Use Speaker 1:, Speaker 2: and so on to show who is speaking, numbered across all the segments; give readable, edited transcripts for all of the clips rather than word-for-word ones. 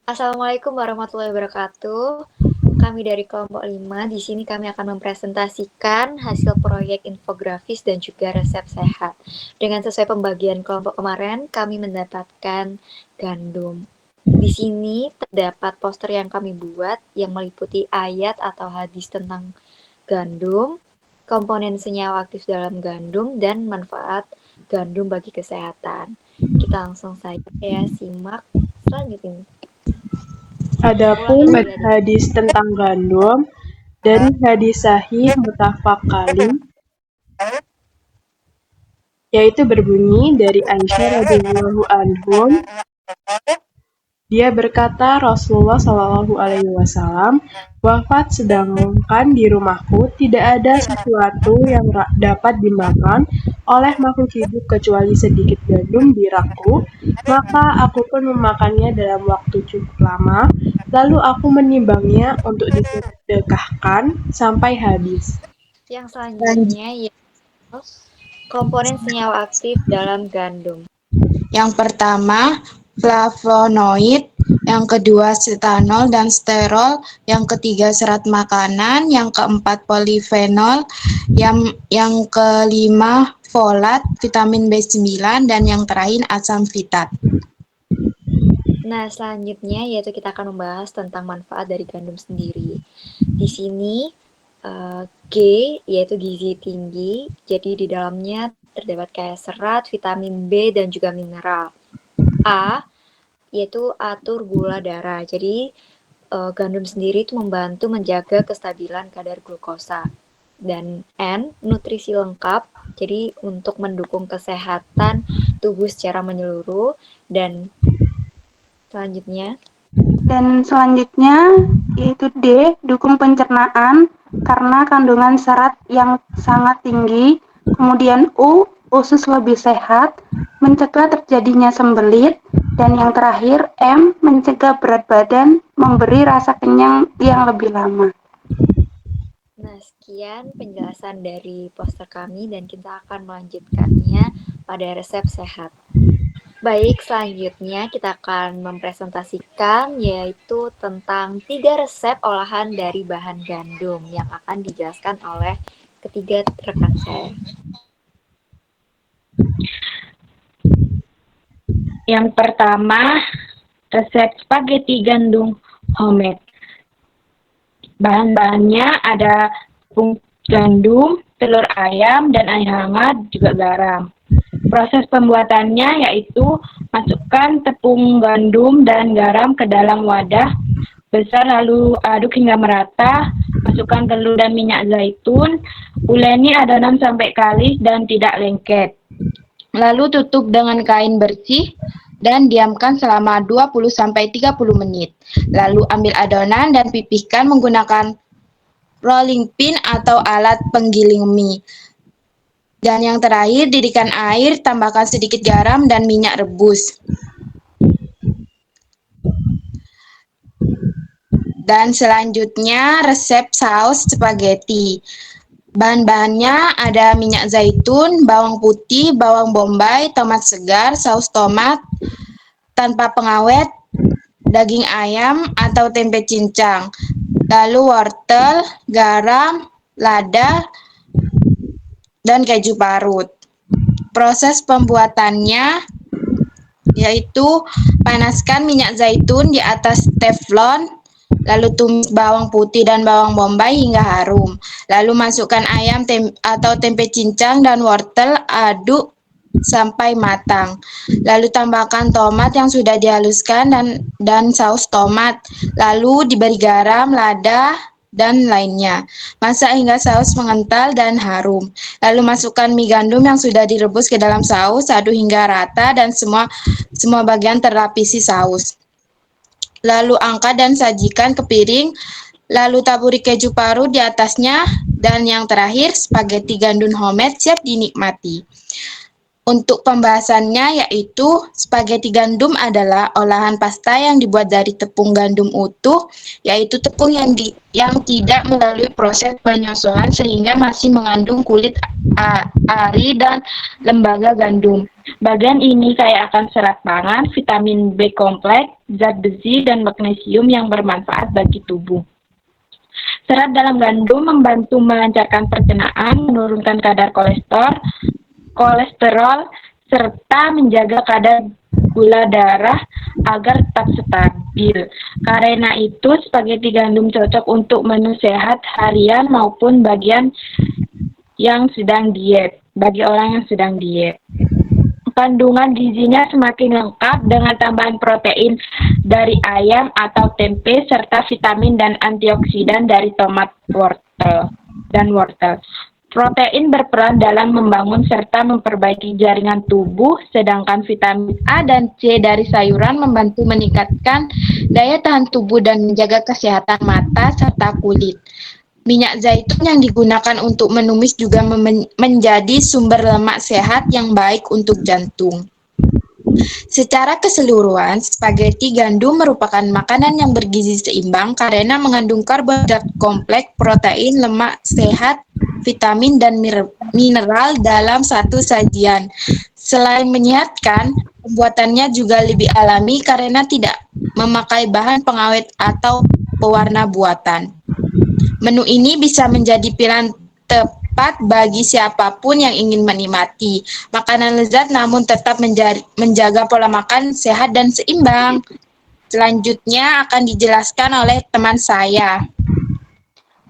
Speaker 1: Assalamualaikum warahmatullahi wabarakatuh. Kami dari kelompok 5, di sini kami akan mempresentasikan hasil proyek infografis dan juga resep sehat. Dengan sesuai pembagian kelompok kemarin, kami mendapatkan gandum. Di sini terdapat poster yang kami buat yang meliputi ayat atau hadis tentang gandum, komponen senyawa aktif dalam gandum, dan manfaat gandum bagi kesehatan. Kita langsung saja ya simak selanjutnya. Ulang
Speaker 2: Adapun
Speaker 1: kembali adik.
Speaker 2: hadis tentang gandum dari hadis sahih muttafaq alaih, yaitu berbunyi dari Aisyah radhiyallahu anhum. Dia berkata, Rasulullah Shallallahu Alaihi Wasallam wafat sedangkan di rumahku tidak ada sesuatu yang dapat dimakan oleh makhluk hidup kecuali sedikit gandum di rakku, maka aku pun memakannya dalam waktu cukup lama, lalu aku menimbangnya untuk disedekahkan sampai habis.
Speaker 1: Yang selanjutnya yaitu komponen senyawa aktif dalam gandum.
Speaker 3: Yang pertama, flavonoid, yang kedua setanol dan sterol, yang ketiga serat makanan, yang keempat polifenol, yang kelima folat, vitamin B9, dan yang terakhir asam fitat.
Speaker 1: Nah, selanjutnya yaitu kita akan membahas tentang manfaat dari gandum sendiri. Di sini G yaitu gizi tinggi, jadi di dalamnya terdapat kayak serat, vitamin B, dan juga mineral. A yaitu atur gula darah, jadi gandum sendiri itu membantu menjaga kestabilan kadar glukosa. Dan N, nutrisi lengkap, jadi untuk mendukung kesehatan tubuh secara menyeluruh. Dan selanjutnya
Speaker 4: yaitu D, dukung pencernaan karena kandungan serat yang sangat tinggi. Kemudian U, usus lebih sehat, mencegah terjadinya sembelit. Dan yang terakhir M, mencegah berat badan, memberi rasa kenyang yang lebih lama.
Speaker 1: Nah, sekian penjelasan dari poster kami dan kita akan melanjutkannya pada resep sehat. Baik, selanjutnya kita akan mempresentasikan yaitu tentang 3 resep olahan dari bahan gandum yang akan dijelaskan oleh ketiga rekan saya.
Speaker 5: Yang pertama, resep spaghetti gandum homemade. Bahan-bahannya ada tepung gandum, telur ayam, dan air hangat, juga garam. Proses pembuatannya yaitu masukkan tepung gandum dan garam ke dalam wadah besar lalu aduk hingga merata, masukkan telur dan minyak zaitun, uleni adonan sampai kalis dan tidak lengket. Lalu tutup dengan kain bersih dan diamkan selama 20-30 menit. Lalu ambil adonan dan pipihkan menggunakan rolling pin atau alat penggiling mie. Dan yang terakhir, didihkan air, tambahkan sedikit garam dan minyak rebus. Dan selanjutnya resep saus spaghetti. Bahan-bahannya ada minyak zaitun, bawang putih, bawang bombay, tomat segar, saus tomat tanpa pengawet, daging ayam atau tempe cincang, lalu wortel, garam, lada, dan keju parut. Proses pembuatannya yaitu panaskan minyak zaitun di atas teflon, lalu tumis bawang putih dan bawang bombay hingga harum. Lalu masukkan ayam atau tempe cincang dan wortel, aduk sampai matang. Lalu tambahkan tomat yang sudah dihaluskan dan saus tomat. Lalu diberi garam, lada, dan lainnya. Masak hingga saus mengental dan harum. Lalu masukkan mie gandum yang sudah direbus ke dalam saus, aduk hingga rata dan semua bagian terlapisi saus. Lalu angkat dan sajikan ke piring, lalu taburi keju parut di atasnya, dan yang terakhir spaghetti gandum homemade siap dinikmati. Untuk pembahasannya yaitu spaghetti gandum adalah olahan pasta yang dibuat dari tepung gandum utuh, yaitu tepung yang tidak melalui proses penyosohan sehingga masih mengandung kulit ari dan lembaga gandum. Bagian ini kaya akan serat pangan, vitamin B kompleks, zat besi, dan magnesium yang bermanfaat bagi tubuh. Serat dalam gandum membantu melancarkan pencernaan, menurunkan kadar kolesterol, serta menjaga kadar gula darah agar tetap stabil. Karena itu, spaghetti gandum cocok untuk menu sehat harian maupun bagi orang yang sedang diet. Kandungan gizinya semakin lengkap dengan tambahan protein dari ayam atau tempe serta vitamin dan antioksidan dari tomat dan wortel. Protein berperan dalam membangun serta memperbaiki jaringan tubuh, sedangkan vitamin A dan C dari sayuran membantu meningkatkan daya tahan tubuh dan menjaga kesehatan mata serta kulit. Minyak zaitun yang digunakan untuk menumis juga menjadi sumber lemak sehat yang baik untuk jantung. Secara keseluruhan, spaghetti gandum merupakan makanan yang bergizi seimbang karena mengandung karbohidrat kompleks, protein, lemak sehat, vitamin, dan mineral dalam satu sajian. Selain menyehatkan, pembuatannya juga lebih alami karena tidak memakai bahan pengawet atau pewarna buatan. Menu ini bisa menjadi pilihan tepat bagi siapapun yang ingin menikmati makanan lezat namun tetap menjaga pola makan sehat dan seimbang. Selanjutnya akan dijelaskan oleh teman saya.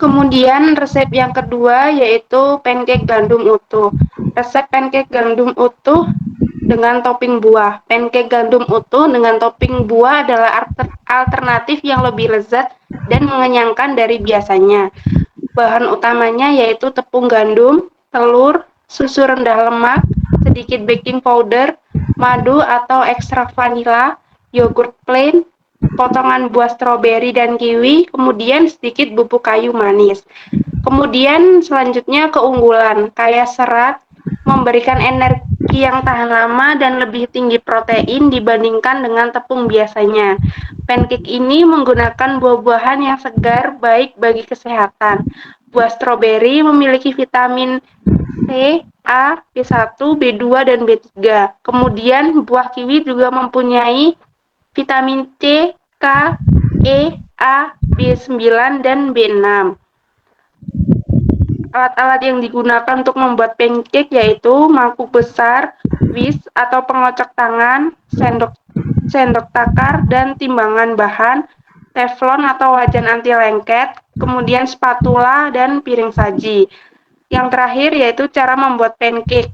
Speaker 4: Kemudian resep yang kedua yaitu pancake gandum utuh. Resep pancake gandum utuh dengan topping buah. Pancake gandum utuh dengan topping buah adalah alternatif yang lebih lezat dan mengenyangkan dari biasanya. Bahan utamanya yaitu tepung gandum, telur, susu rendah lemak, sedikit baking powder, madu atau ekstrak vanila, yogurt plain, potongan buah stroberi dan kiwi, kemudian sedikit bubuk kayu manis. Kemudian selanjutnya keunggulan, kaya serat, memberikan energi yang tahan lama dan lebih tinggi protein dibandingkan dengan tepung biasanya. Pancake ini menggunakan buah-buahan yang segar baik bagi kesehatan. Buah stroberi memiliki vitamin C, A, B1, B2, dan B3. Kemudian buah kiwi juga mempunyai vitamin C, K, E, A, B9, dan B6. Alat-alat yang digunakan untuk membuat pancake yaitu mangkuk besar, whisk atau pengocok tangan, sendok takar, dan timbangan bahan, teflon atau wajan anti lengket, kemudian spatula dan piring saji. Yang terakhir yaitu cara membuat pancake.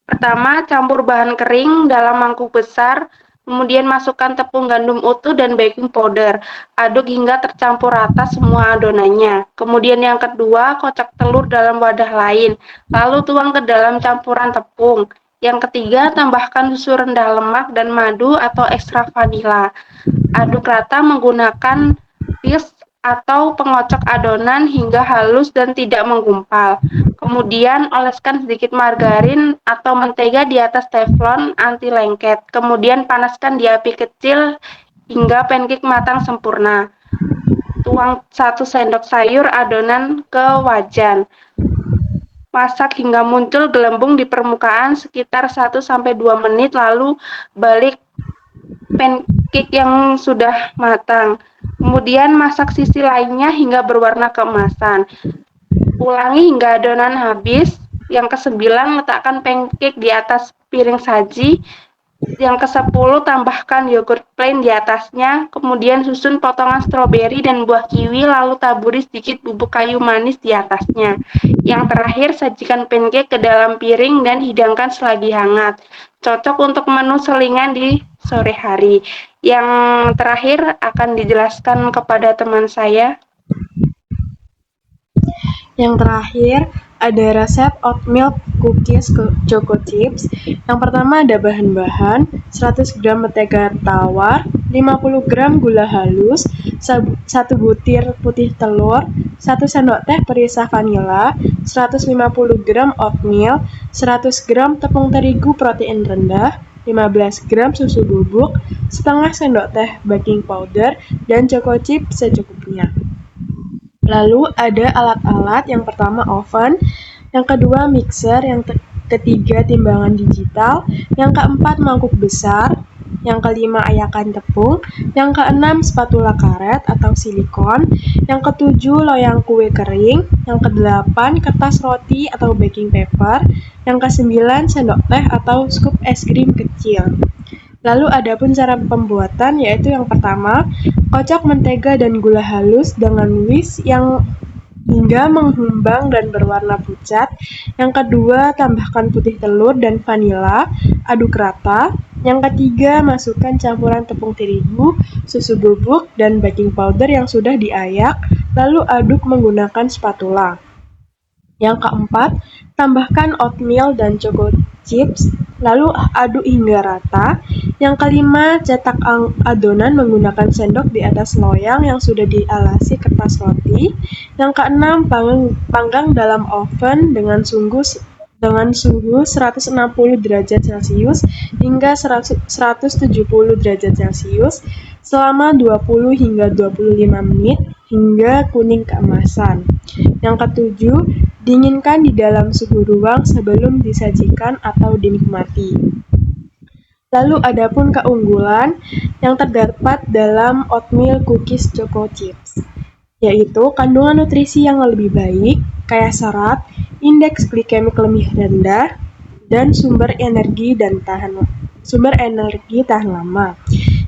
Speaker 4: Pertama, campur bahan kering dalam mangkuk besar, kemudian masukkan tepung gandum utuh dan baking powder. Aduk hingga tercampur rata semua adonannya. Kemudian yang kedua, kocok telur dalam wadah lain, lalu tuang ke dalam campuran tepung. Yang ketiga, tambahkan susu rendah lemak dan madu atau ekstrak vanila. Aduk rata menggunakan whisk atau pengocok adonan hingga halus dan tidak menggumpal. Kemudian oleskan sedikit margarin atau mentega di atas teflon anti lengket. Kemudian panaskan di api kecil hingga pancake matang sempurna. Tuang 1 sendok sayur adonan ke wajan. Masak hingga muncul gelembung di permukaan sekitar 1-2 menit, lalu balik pancake yang sudah matang. Kemudian masak sisi lainnya hingga berwarna keemasan. Ulangi hingga adonan habis. Yang ke-9, letakkan pancake di atas piring saji. Yang ke-10, tambahkan yogurt plain di atasnya. Kemudian susun potongan stroberi dan buah kiwi, lalu taburi sedikit bubuk kayu manis di atasnya. Yang terakhir, sajikan pancake ke dalam piring dan hidangkan selagi hangat. Cocok untuk menu selingan di sore hari. Yang terakhir akan dijelaskan kepada teman saya.
Speaker 2: Yang terakhir, ada resep oatmeal cookies choco chips. Yang pertama ada bahan-bahan, 100 gram mentega tawar, 50 gram gula halus, 1 butir putih telur, 1 sendok teh perisa vanila, 150 gram oatmeal, 100 gram tepung terigu protein rendah, 15 gram susu bubuk, setengah sendok teh baking powder, dan choco chip secukupnya. Lalu ada alat-alat, yang pertama oven, yang kedua mixer, yang ketiga timbangan digital, yang keempat mangkuk besar, yang kelima ayakan tepung, yang keenam spatula karet atau silikon, yang ketujuh loyang kue kering, yang kedelapan kertas roti atau baking paper, yang kesembilan sendok teh atau scoop es krim kecil. Lalu adapun cara pembuatan, yaitu yang pertama, kocok mentega dan gula halus dengan whisk yang hingga mengembang dan berwarna pucat. Yang kedua, tambahkan putih telur dan vanila, aduk rata. Yang ketiga, masukkan campuran tepung terigu, susu bubuk, dan baking powder yang sudah diayak, lalu aduk menggunakan spatula. Yang keempat, tambahkan oatmeal dan choco chips, lalu aduk hingga rata. Yang kelima, cetak adonan menggunakan sendok di atas loyang yang sudah dialasi kertas roti. Yang keenam, panggang dalam oven dengan suhu 160 derajat Celcius hingga 170 derajat Celcius selama 20 hingga 25 menit hingga kuning keemasan. Yang ketujuh, dinginkan di dalam suhu ruang sebelum disajikan atau dinikmati. Lalu adapun keunggulan yang terdapat dalam oatmeal cookies choco chips, yaitu kandungan nutrisi yang lebih baik, kaya serat, indeks glikemik lebih rendah, dan sumber energi tahan lama.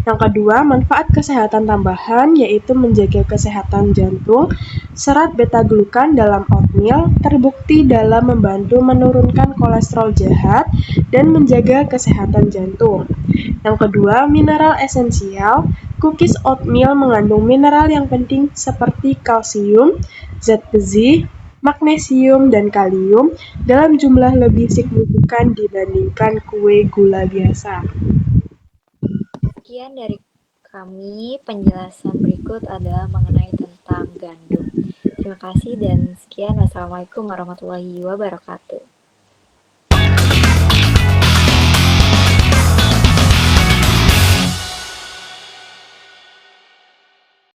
Speaker 2: Yang kedua, manfaat kesehatan tambahan yaitu menjaga kesehatan jantung. Serat beta-glukan dalam oatmeal terbukti dalam membantu menurunkan kolesterol jahat dan menjaga kesehatan jantung. Yang kedua, mineral esensial. Cookies oatmeal mengandung mineral yang penting seperti kalsium, zat besi, magnesium, dan kalium dalam jumlah lebih signifikan dibandingkan kue gula biasa.
Speaker 1: Sekian dari kami, penjelasan berikut adalah mengenai tentang gandum. Terima kasih dan sekian. Wassalamualaikum warahmatullahi wabarakatuh.